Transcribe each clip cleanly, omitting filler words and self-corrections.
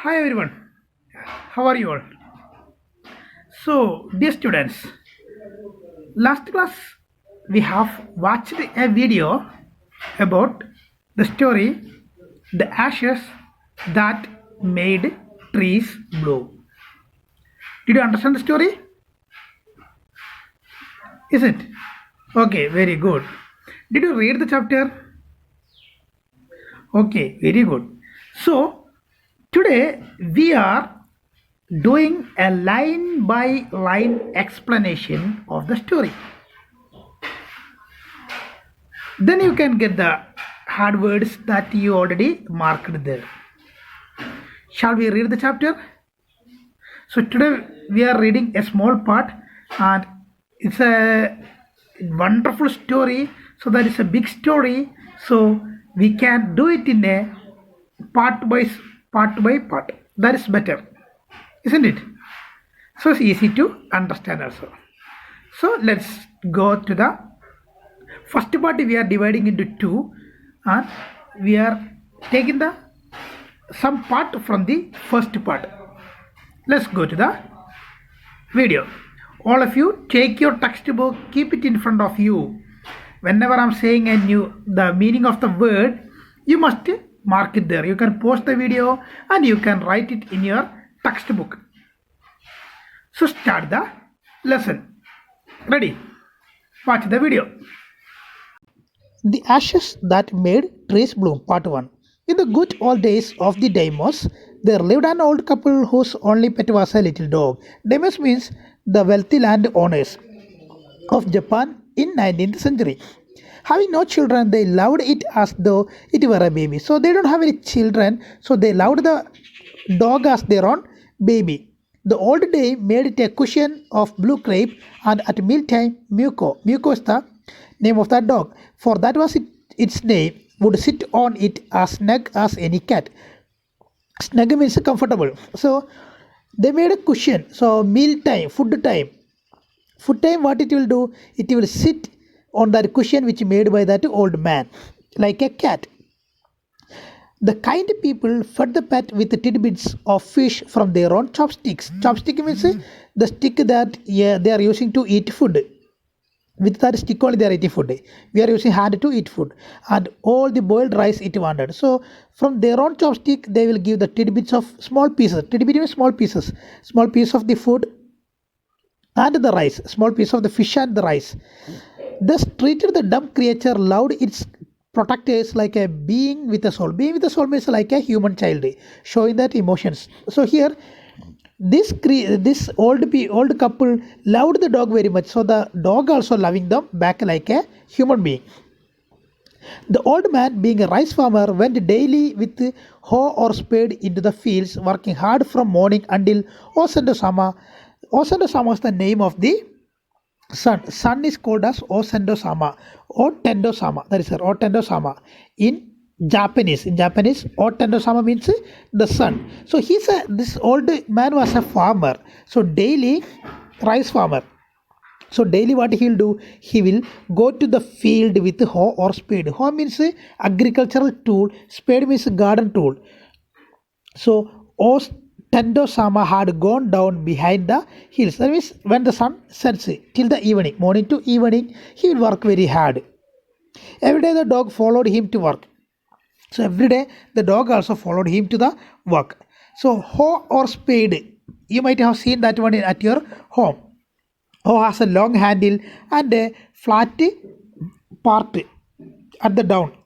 Hi everyone, how are you all? So, dear students, last class we have watched a video about the story The Ashes That Made Trees Bloom. Did you understand the story? Is it? Okay, very good. Did you read the chapter? Okay, very good. So, today we are doing a line by line explanation of the story. Then you can get the hard words that you already marked there. Shall we read the chapter? So today we are reading a small part and it's a wonderful story. So that is a big story. So we can do it in a part by part. That is better, isn't it? So it's easy to understand also. So let's go to the first part. We are dividing into two and we are taking the some part from the first part. Let's go to the video. All of you take your textbook, keep it in front of you. Whenever I'm saying the meaning of the word, you must mark it there. You can pause the video and you can write it in your textbook. So start the lesson. Ready? Watch the video. The Ashes That Made Trees Bloom, Part 1. In the good old days of the Deimos, there lived an old couple whose only pet was a little dog. Deimos means the wealthy landowners of Japan in 19th century. Having no children, they loved it as though it were a baby. So they don't have any children, so they loved the dog as their own baby. The old dame made it a cushion of blue crepe, and at mealtime, Muko is the name of that dog, for that was its name, would sit on it as snug as any cat. Snug means comfortable. So they made a cushion. So meal time, food time. Food time, what it will do? It will sit on that cushion which made by that old man, like a cat. The kind people fed the pet with tidbits of fish from their own chopsticks. Chopstick means the stick that they are using to eat food. With that stick only they are eating food. We are using hand to eat food. And all the boiled rice it wanted. So from their own chopstick they will give the tidbits of small pieces. Tidbit means small pieces. Small piece of the food and the rice. Small piece of the fish and the rice. Thus treated the dumb creature, loved its protectors like a being with a soul. Being with a soul means like a human child, showing that emotions. So here, this old couple loved the dog very much. So the dog also loving them back like a human being. The old man, being a rice farmer, went daily with hoe or spade into the fields, working hard from morning until Osendo Sama. Osendo Sama is the name of the sun. Sun is called as Osendo Sama or Tendo Sama. That is Otendo Sama in Japanese. In Japanese, Otendo Sama means the sun. So this old man was a farmer. So daily rice farmer. So daily what he will do, he will go to the field with hoe or spade. Hoe means agricultural tool, spade means garden tool. So Tendo Sama had gone down behind the hills. That means when the sun sets till the evening, morning to evening, he will work very hard. Every day the dog followed him to work. So every day the dog also followed him to the work. So hoe or spade, you might have seen that one at your home. Hoe has a long handle and a flat part at the down.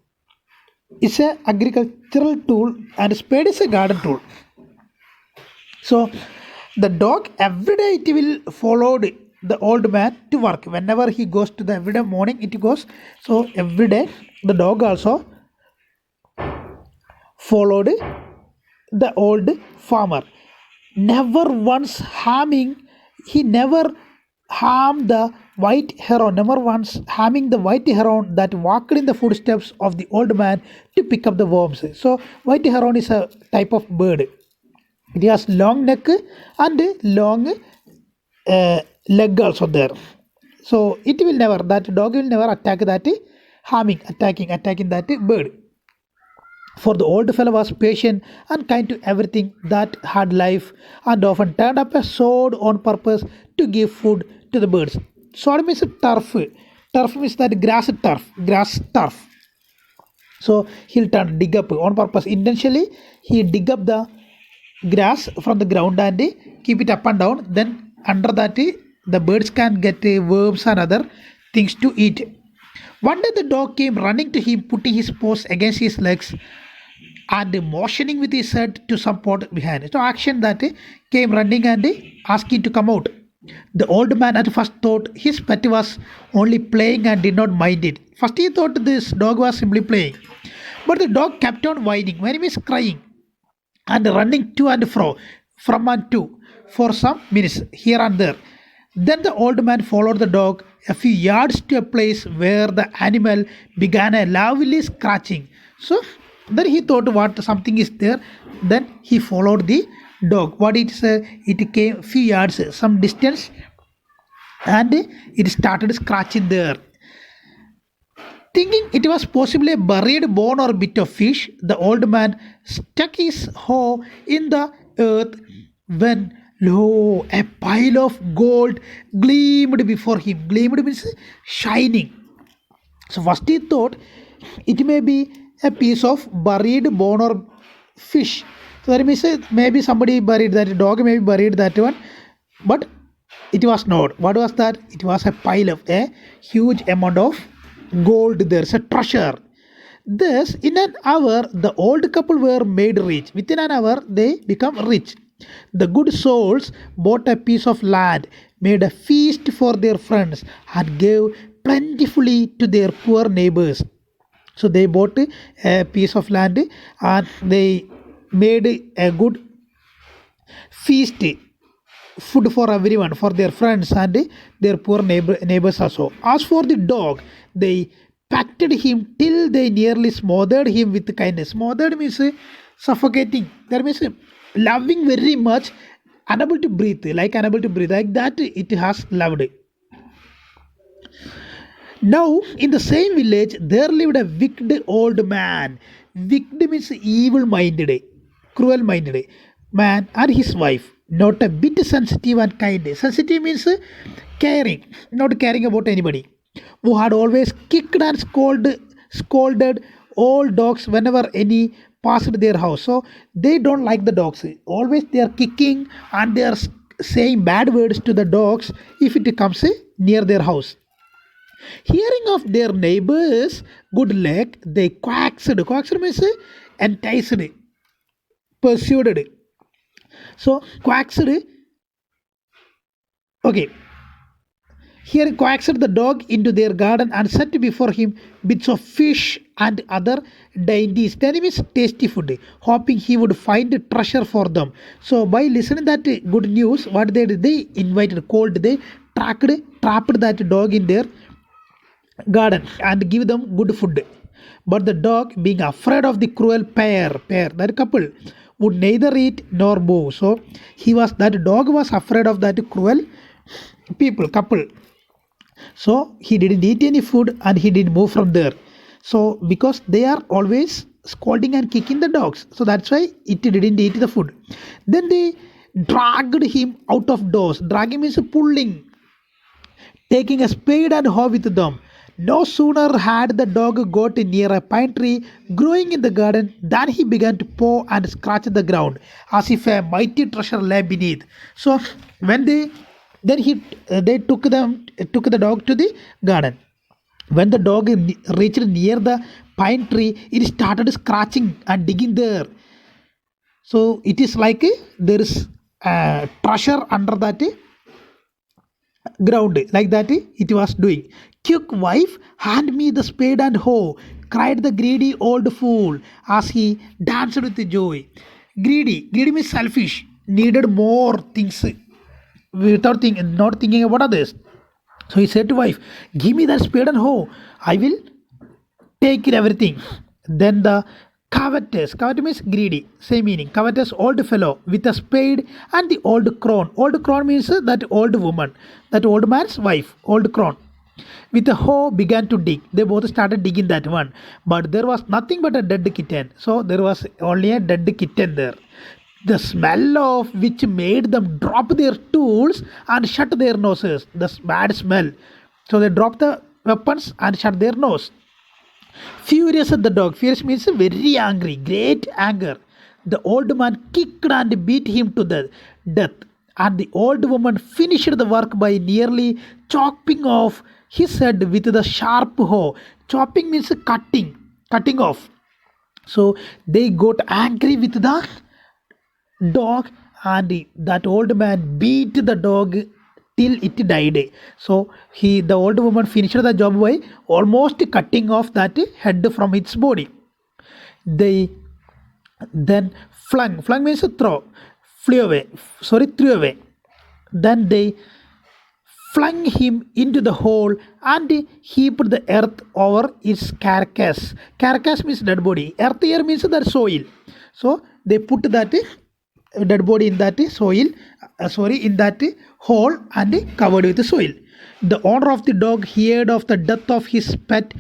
It's a agricultural tool and spade is a garden tool. So the dog every day it will follow the old man to work. Whenever he goes to the everyday morning it goes. So every day the dog also followed the old farmer. Never once harming, he never harmed the white heron, never once harming the white heron that walked in the footsteps of the old man to pick up the worms. So white heron is a type of bird. It has long neck and long leg also there. So it will never, that dog will never attack that attacking that bird. For the old fellow was patient and kind to everything that had life, and often turned up a sword on purpose to give food to the birds. Sword means turf. Turf means that grass turf. Grass turf. So he'll turn dig up on purpose. Intentionally, he dig up the grass from the ground and keep it up and down. Then under that, the birds can get worms and other things to eat. One day the dog came running to him, putting his paws against his legs and motioning with his head to some pot behind. So action that came running and asking to come out. The old man at first thought his pet was only playing and did not mind it. First he thought this dog was simply playing. But the dog kept on whining, when he was crying and running to and fro, from and to, for some minutes, here and there. Then the old man followed the dog a few yards to a place where the animal began a lovely scratching. So then he thought what something is there. Then he followed the dog. What it came few yards, some distance, and it started scratching there. Thinking it was possibly a buried bone or bit of fish, the old man stuck his hoe in the earth when lo, a pile of gold gleamed before him. Gleamed means shining. So first he thought it may be a piece of buried bone or fish. So that means maybe somebody buried that dog, maybe buried that one, but it was not. What was that? It was a pile of a huge amount of gold. There's a treasure. Thus, in an hour, the old couple were made rich. Within an hour, they become rich. The good souls bought a piece of land, made a feast for their friends, and gave plentifully to their poor neighbors. So they bought a piece of land and they made a good feast, food for everyone, for their friends and their poor neighbors also. As for the dog, they patted him till they nearly smothered him with kindness. Smothered means suffocating. That means loving very much, unable to breathe, like unable to breathe, like that it has loved. Now, in the same village, there lived a wicked old man. Wicked means evil minded, cruel minded man and his wife. Not a bit sensitive and kind. Sensitive means caring, not caring about anybody. Who had always kicked and scolded all dogs whenever any passed their house. So they don't like the dogs. Always they are kicking and they are saying bad words to the dogs if it comes near their house. Hearing of their neighbors' good luck, they quacked. Quacked means enticed, pursued. So quacked. Okay. Here coaxed the dog into their garden and set before him bits of fish and other dainties. That means tasty food, hoping he would find treasure for them. So by listening that good news, what they did, they invited, called, they trapped that dog in their garden and give them good food. But the dog, being afraid of the cruel pair, that couple, would neither eat nor move. So that dog was afraid of that cruel couple. So he didn't eat any food and he didn't move from there. So because they are always scolding and kicking the dogs, so that's why it didn't eat the food. Then they dragged him out of doors. Dragging means pulling, taking a spade and hoe with them. No sooner had the dog got near a pine tree growing in the garden than he began to paw and scratch the ground as if a mighty treasure lay beneath. So when they took the dog to the garden. When the dog reached near the pine tree, it started scratching and digging there. So it is like there is a treasure under that ground, like that it was doing. Quick, wife, hand me the spade and hoe, cried the greedy old fool as he danced with joy. Greedy means selfish, needed more things without not thinking about others. So he said to wife, give me that spade and hoe, I will take it everything. Then the covetous means greedy, same meaning. Covetous old fellow with a spade and the old crone. Old crone means that old woman, that old man's wife, old crone. with a hoe began to dig. They both started digging that one, but there was nothing but a dead kitten. So there was only a dead kitten there. The smell of which made them drop their tools and shut their noses. The bad smell. So they dropped the weapons and shut their nose. Furious at the dog. Furious means very angry, great anger. The old man kicked and beat him to the death. And the old woman finished the work by nearly chopping off his head with the sharp hoe. Chopping means cutting off. So they got angry with the dog, and that old man beat the dog till it died. So the old woman finished the job by almost cutting off that head from its body. They then flung means threw away. Then they flung him into the hole and heaped the earth over its carcass. Carcass means dead body. Earth here means that soil. So they put that dead body in that soil, in that hole, and covered with soil. The owner of the dog heard of the death of his pet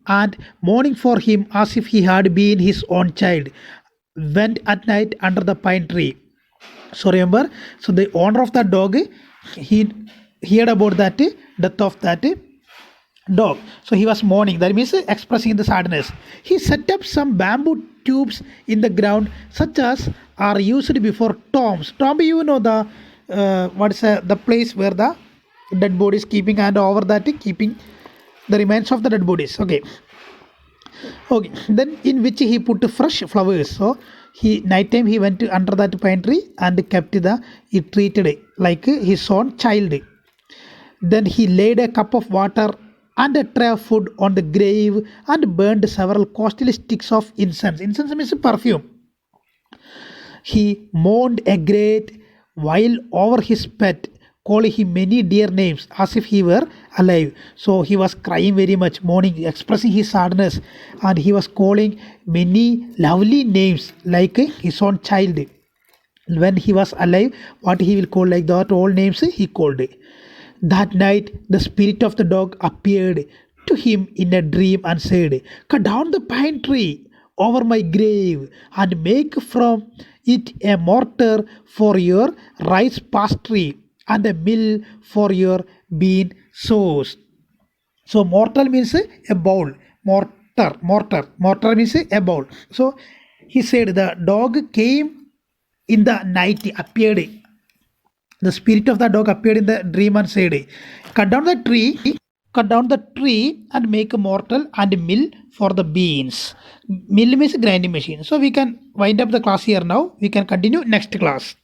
and, mourning for him as if he had been his own child, went at night under the pine tree. So remember, so the owner of the dog, he heard about that death of that dog. So he was mourning, that means expressing the sadness. He set up some bamboo tubes in the ground, such as are used before tombs. Tomb, you know, the the place where the dead body is keeping, and over that keeping the remains of the dead bodies. Okay. Then in which he put fresh flowers. So nighttime he went under that pine tree and kept he treated like his own child. Then he laid a cup of water and a tray of food on the grave and burned several costly sticks of incense. Incense means perfume. He mourned a great while over his pet, calling him many dear names as if he were alive. So he was crying very much, mourning, expressing his sadness, and he was calling many lovely names like his own child. When he was alive, what he will call, like that, all names he called. That night, the spirit of the dog appeared to him in a dream and said, "Cut down the pine tree over my grave and make from it a mortar for your rice pastry and a mill for your bean sows." So mortar means a bowl. Mortar means a bowl. So he said the dog came in the night, appeared. The spirit of the dog appeared in the dream and said, cut down the tree and make a mortar and a mill for the beans. Mill means grinding machine. So we can wind up the class here now. We can continue next class.